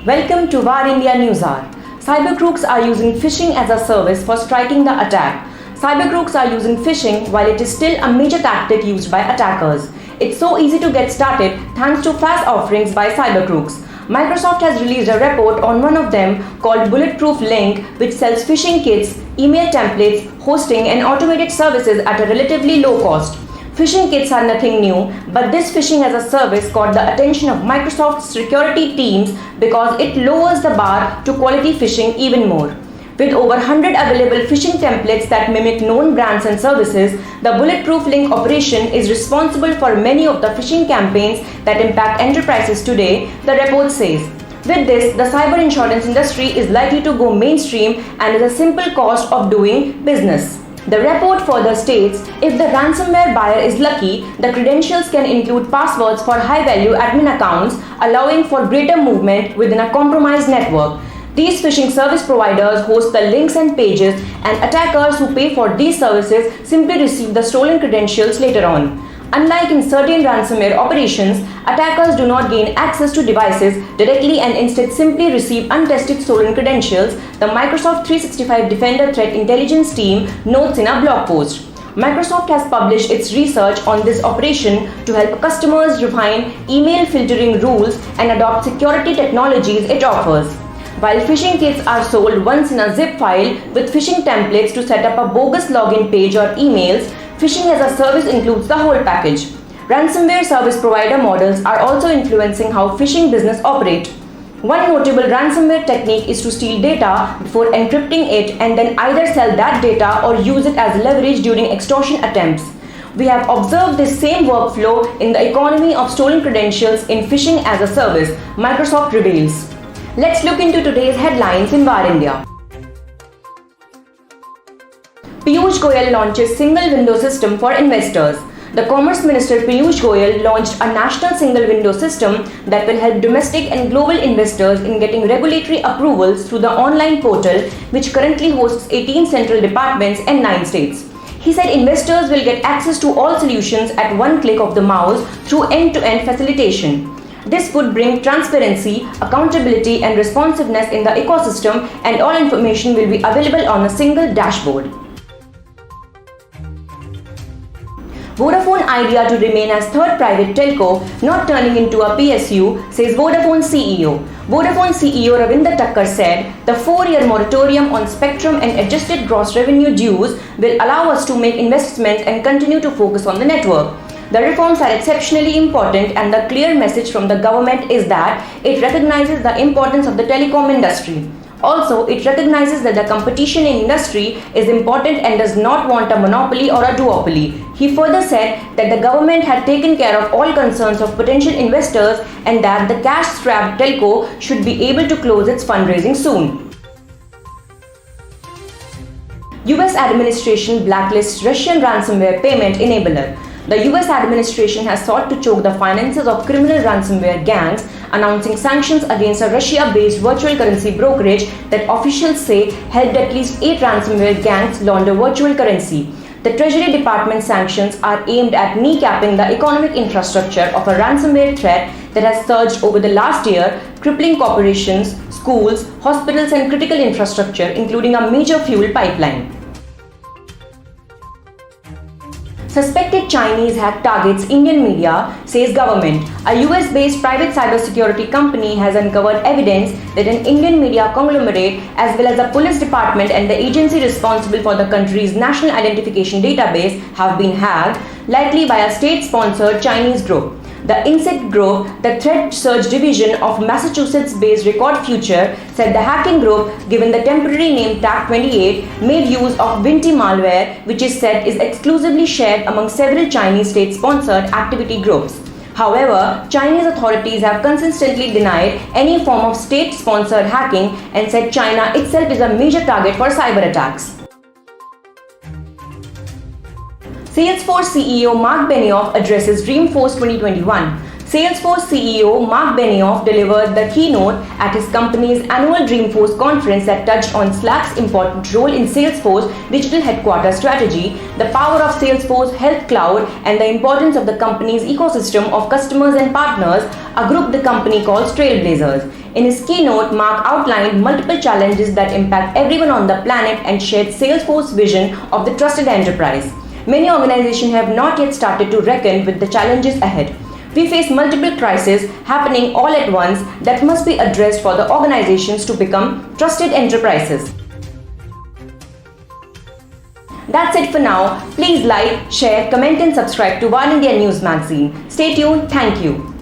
Welcome to VAR India News Hour. Cyber crooks are using phishing as a service for striking the attack. Cyber crooks are using phishing while it is still a major tactic used by attackers. It's so easy to get started thanks to fast offerings by cyber crooks. Microsoft has released a report on one of them called Bulletproof Link, which sells phishing kits, email templates, hosting and automated services at a relatively low cost. Phishing kits are nothing new, but this phishing as a service caught the attention of Microsoft's security teams because it lowers the bar to quality phishing even more. With over 100 available phishing templates that mimic known brands and services, the Bulletproof Link operation is responsible for many of the phishing campaigns that impact enterprises today, the report says. With this, the cyber insurance industry is likely to go mainstream and is a simple cost of doing business. The report further states, if the ransomware buyer is lucky, the credentials can include passwords for high-value admin accounts, allowing for greater movement within a compromised network. These phishing service providers host the links and pages, and attackers who pay for these services simply receive the stolen credentials later on. Unlike in certain ransomware operations, attackers do not gain access to devices directly and instead simply receive untested stolen credentials, the Microsoft 365 Defender Threat Intelligence team notes in a blog post. Microsoft has published its research on this operation to help customers refine email filtering rules and adopt security technologies it offers. While phishing kits are sold once in a zip file with phishing templates to set up a bogus login page or emails, phishing as a service includes the whole package. Ransomware service provider models are also influencing how phishing business operate. One notable ransomware technique is to steal data before encrypting it and then either sell that data or use it as leverage during extortion attempts. We have observed this same workflow in the economy of stolen credentials in phishing as a service, Microsoft reveals. Let's look into today's headlines in VAR India. Piyush Goyal launches single window system for investors. The Commerce Minister Piyush Goyal launched a national single window system that will help domestic and global investors in getting regulatory approvals through the online portal, which currently hosts 18 central departments and 9 states. He said investors will get access to all solutions at one click of the mouse through end-to-end facilitation. This would bring transparency, accountability and responsiveness in the ecosystem, and all information will be available on a single dashboard. Vodafone idea to remain as third private telco, not turning into a PSU, says Vodafone CEO. Vodafone CEO Ravinder Takkar said, the 4-year moratorium on spectrum and adjusted gross revenue dues will allow us to make investments and continue to focus on the network. The reforms are exceptionally important, and the clear message from the government is that it recognizes the importance of the telecom industry. Also, it recognizes that the competition in industry is important and does not want a monopoly or a duopoly. He further said that the government had taken care of all concerns of potential investors and that the cash-strapped telco should be able to close its fundraising soon. US administration blacklists Russian ransomware payment enabler. The US administration has sought to choke the finances of criminal ransomware gangs, announcing sanctions against a Russia-based virtual currency brokerage that officials say helped at least 8 ransomware gangs launder virtual currency. The Treasury Department sanctions are aimed at kneecapping the economic infrastructure of a ransomware threat that has surged over the last year, crippling corporations, schools, hospitals and critical infrastructure, including a major fuel pipeline. Suspected Chinese hack targets Indian media, says government. A US-based private cybersecurity company has uncovered evidence that an Indian media conglomerate, as well as the police department and the agency responsible for the country's national identification database, have been hacked, likely by a state-sponsored Chinese group. The Insect Group, the threat search division of Massachusetts-based Record Future, said the hacking group, given the temporary name TAC-28, made use of Vinti malware, which is said is exclusively shared among several Chinese state-sponsored activity groups. However, Chinese authorities have consistently denied any form of state-sponsored hacking and said China itself is a major target for cyber attacks. Salesforce CEO Mark Benioff addresses Dreamforce 2021. Salesforce CEO Mark Benioff delivered the keynote at his company's annual Dreamforce conference that touched on Slack's important role in Salesforce digital headquarters strategy, the power of Salesforce Health Cloud, and the importance of the company's ecosystem of customers and partners, a group the company calls Trailblazers. In his keynote, Mark outlined multiple challenges that impact everyone on the planet and shared Salesforce's vision of the trusted enterprise. Many organizations have not yet started to reckon with the challenges ahead. We face multiple crises happening all at once that must be addressed for the organizations to become trusted enterprises. That's it for now. Please like, share, comment and subscribe to One India News Magazine. Stay tuned. Thank you.